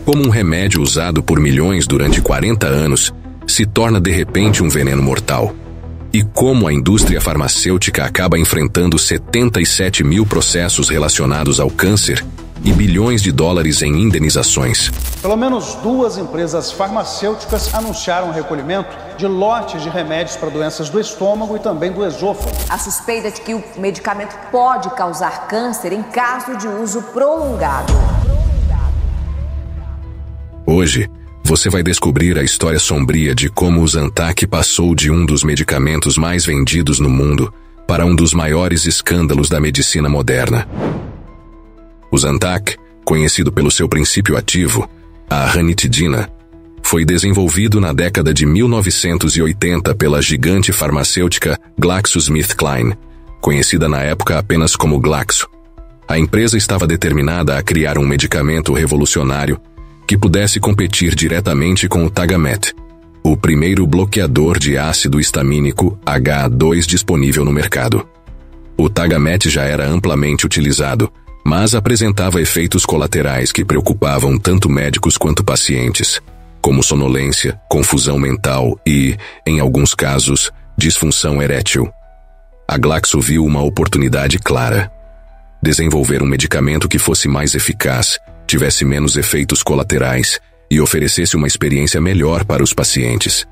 Como um remédio usado por milhões durante 40 anos se torna de repente um veneno mortal. E como a indústria farmacêutica acaba enfrentando 77 mil processos relacionados ao câncer e bilhões de dólares em indenizações. Pelo menos 2 empresas farmacêuticas anunciaram o recolhimento de lotes de remédios para doenças do estômago e também do esôfago. A suspeita de que o medicamento pode causar câncer em caso de uso prolongado. Hoje, você vai descobrir a história sombria de como o Zantac passou de um dos medicamentos mais vendidos no mundo para um dos maiores escândalos da medicina moderna. O Zantac, conhecido pelo seu princípio ativo, a ranitidina, foi desenvolvido na década de 1980 pela gigante farmacêutica GlaxoSmithKline, conhecida na época apenas como Glaxo. A empresa estava determinada a criar um medicamento revolucionário que pudesse competir diretamente com o Tagamet, o primeiro bloqueador de ácido histamínico HA2 disponível no mercado. O Tagamet já era amplamente utilizado, mas apresentava efeitos colaterais que preocupavam tanto médicos quanto pacientes, como sonolência, confusão mental e, em alguns casos, disfunção erétil. A Glaxo viu uma oportunidade clara: desenvolver um medicamento que fosse mais eficaz, tivesse menos efeitos colaterais e oferecesse uma experiência melhor para os pacientes.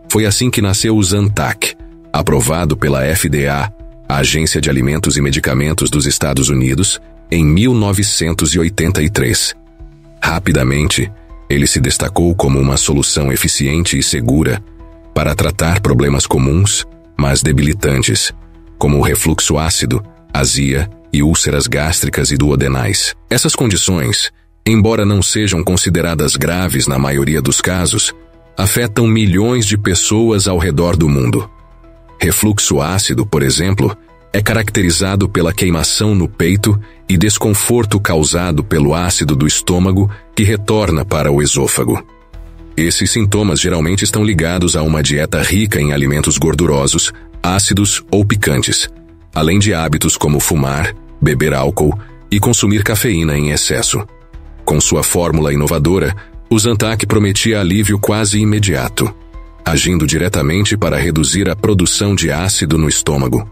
Foi assim que nasceu o Zantac, aprovado pela FDA, a Agência de Alimentos e Medicamentos dos Estados Unidos, em 1983. Rapidamente, ele se destacou como uma solução eficiente e segura para tratar problemas comuns, mas debilitantes, como o refluxo ácido, azia e úlceras gástricas e duodenais. Essas condições, embora não sejam consideradas graves na maioria dos casos, afetam milhões de pessoas ao redor do mundo. Refluxo ácido, por exemplo, é caracterizado pela queimação no peito e desconforto causado pelo ácido do estômago que retorna para o esôfago. Esses sintomas geralmente estão ligados a uma dieta rica em alimentos gordurosos, ácidos ou picantes, além de hábitos como fumar, beber álcool e consumir cafeína em excesso. Com sua fórmula inovadora, o Zantac prometia alívio quase imediato, agindo diretamente para reduzir a produção de ácido no estômago.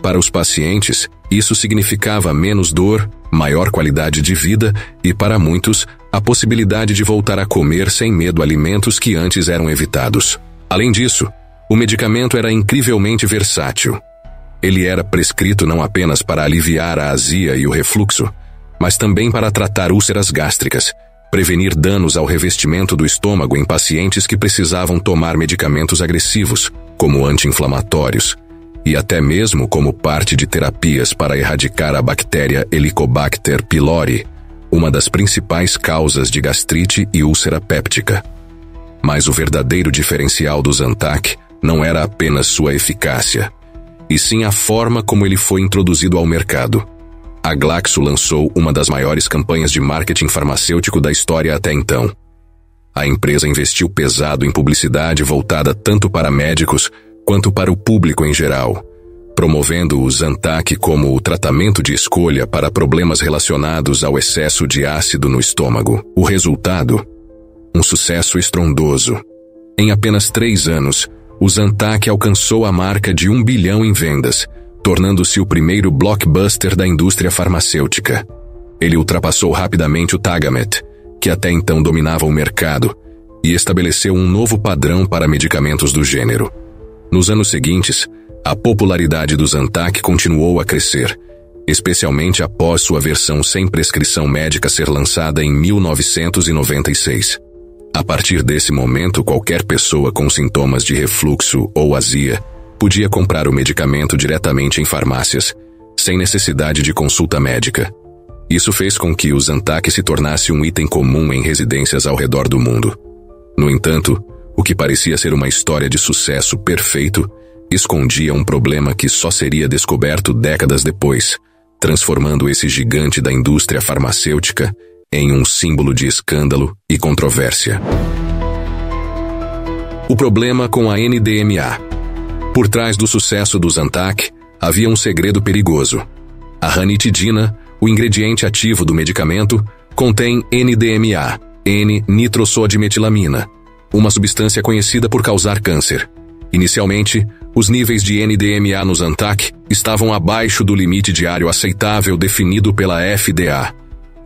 Para os pacientes, isso significava menos dor, maior qualidade de vida e, para muitos, a possibilidade de voltar a comer sem medo alimentos que antes eram evitados. Além disso, o medicamento era incrivelmente versátil. Ele era prescrito não apenas para aliviar a azia e o refluxo, mas também para tratar úlceras gástricas, prevenir danos ao revestimento do estômago em pacientes que precisavam tomar medicamentos agressivos, como anti-inflamatórios, e até mesmo como parte de terapias para erradicar a bactéria Helicobacter pylori, uma das principais causas de gastrite e úlcera péptica. Mas o verdadeiro diferencial do Zantac não era apenas sua eficácia, e sim a forma como ele foi introduzido ao mercado. A Glaxo lançou uma das maiores campanhas de marketing farmacêutico da história até então. A empresa investiu pesado em publicidade voltada tanto para médicos quanto para o público em geral, promovendo o Zantac como o tratamento de escolha para problemas relacionados ao excesso de ácido no estômago. O resultado? Um sucesso estrondoso. Em apenas 3 anos, o Zantac alcançou a marca de 1 bilhão em vendas, tornando-se o primeiro blockbuster da indústria farmacêutica. Ele ultrapassou rapidamente o Tagamet, que até então dominava o mercado, e estabeleceu um novo padrão para medicamentos do gênero. Nos anos seguintes, a popularidade do Zantac continuou a crescer, especialmente após sua versão sem prescrição médica ser lançada em 1996. A partir desse momento, qualquer pessoa com sintomas de refluxo ou azia podia comprar o medicamento diretamente em farmácias, sem necessidade de consulta médica. Isso fez com que o Zantac se tornasse um item comum em residências ao redor do mundo. No entanto, o que parecia ser uma história de sucesso perfeito escondia um problema que só seria descoberto décadas depois, transformando esse gigante da indústria farmacêutica em um símbolo de escândalo e controvérsia. O problema com a NDMA. Por trás do sucesso do Zantac, havia um segredo perigoso. A ranitidina, o ingrediente ativo do medicamento, contém NDMA, N-nitrosodimetilamina, uma substância conhecida por causar câncer. Inicialmente, os níveis de NDMA no Zantac estavam abaixo do limite diário aceitável definido pela FDA,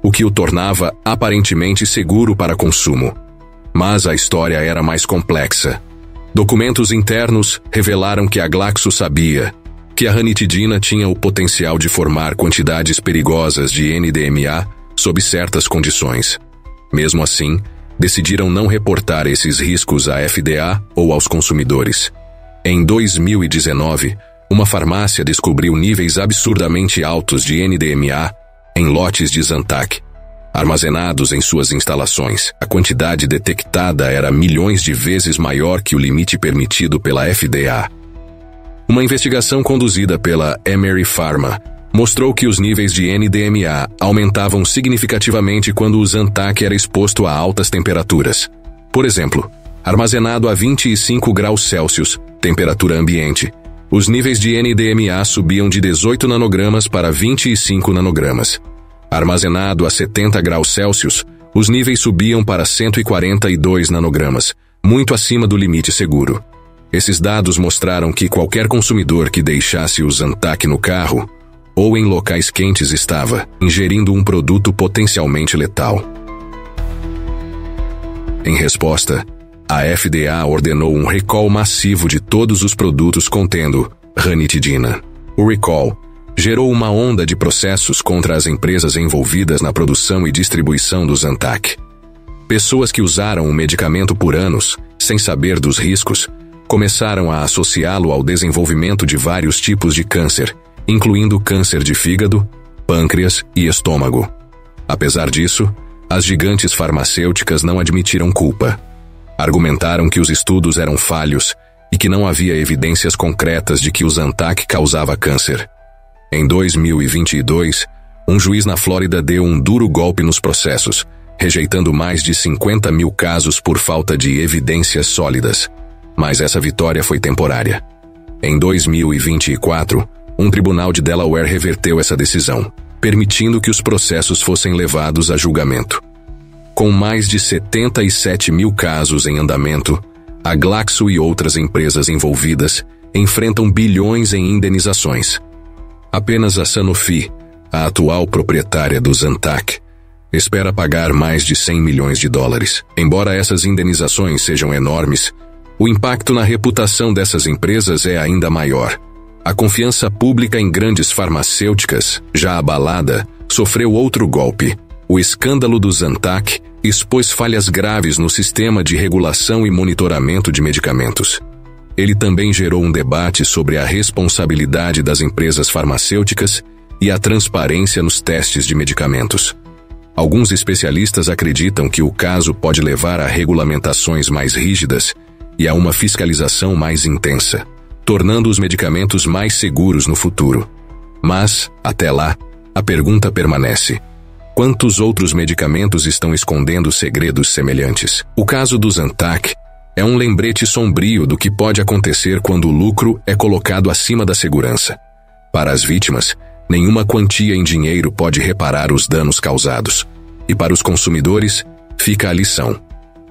o que o tornava aparentemente seguro para consumo. Mas a história era mais complexa. Documentos internos revelaram que a Glaxo sabia que a ranitidina tinha o potencial de formar quantidades perigosas de NDMA sob certas condições. Mesmo assim, decidiram não reportar esses riscos à FDA ou aos consumidores. Em 2019, uma farmácia descobriu níveis absurdamente altos de NDMA em lotes de Zantac, armazenados em suas instalações. A quantidade detectada era milhões de vezes maior que o limite permitido pela FDA. Uma investigação conduzida pela Emery Pharma mostrou que os níveis de NDMA aumentavam significativamente quando o Zantac era exposto a altas temperaturas. Por exemplo, armazenado a 25 graus Celsius, temperatura ambiente, os níveis de NDMA subiam de 18 nanogramas para 25 nanogramas. Armazenado a 70 graus Celsius, os níveis subiam para 142 nanogramas, muito acima do limite seguro. Esses dados mostraram que qualquer consumidor que deixasse o Zantac no carro ou em locais quentes estava ingerindo um produto potencialmente letal. Em resposta, a FDA ordenou um recall massivo de todos os produtos contendo ranitidina. O recall gerou uma onda de processos contra as empresas envolvidas na produção e distribuição do Zantac. Pessoas que usaram o medicamento por anos, sem saber dos riscos, começaram a associá-lo ao desenvolvimento de vários tipos de câncer, incluindo câncer de fígado, pâncreas e estômago. Apesar disso, as gigantes farmacêuticas não admitiram culpa. Argumentaram que os estudos eram falhos e que não havia evidências concretas de que o Zantac causava câncer. Em 2022, um juiz na Flórida deu um duro golpe nos processos, rejeitando mais de 50 mil casos por falta de evidências sólidas. Mas essa vitória foi temporária. Em 2024, um tribunal de Delaware reverteu essa decisão, permitindo que os processos fossem levados a julgamento. Com mais de 77 mil casos em andamento, a Glaxo e outras empresas envolvidas enfrentam bilhões em indenizações. Apenas a Sanofi, a atual proprietária do Zantac, espera pagar mais de 100 milhões de dólares. Embora essas indenizações sejam enormes, o impacto na reputação dessas empresas é ainda maior. A confiança pública em grandes farmacêuticas, já abalada, sofreu outro golpe. O escândalo do Zantac expôs falhas graves no sistema de regulação e monitoramento de medicamentos. Ele também gerou um debate sobre a responsabilidade das empresas farmacêuticas e a transparência nos testes de medicamentos. Alguns especialistas acreditam que o caso pode levar a regulamentações mais rígidas e a uma fiscalização mais intensa, tornando os medicamentos mais seguros no futuro. Mas, até lá, a pergunta permanece: quantos outros medicamentos estão escondendo segredos semelhantes? O caso do Zantac é um lembrete sombrio do que pode acontecer quando o lucro é colocado acima da segurança. Para as vítimas, nenhuma quantia em dinheiro pode reparar os danos causados. E para os consumidores, fica a lição.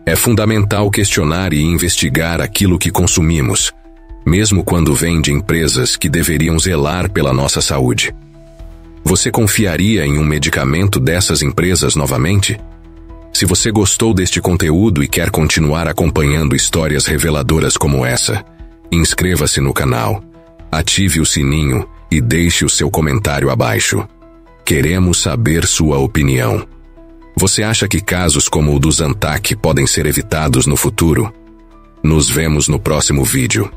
É fundamental questionar e investigar aquilo que consumimos, mesmo quando vem de empresas que deveriam zelar pela nossa saúde. Você confiaria em um medicamento dessas empresas novamente? Se você gostou deste conteúdo e quer continuar acompanhando histórias reveladoras como essa, inscreva-se no canal, ative o sininho e deixe o seu comentário abaixo. Queremos saber sua opinião. Você acha que casos como o do Zantac podem ser evitados no futuro? Nos vemos no próximo vídeo.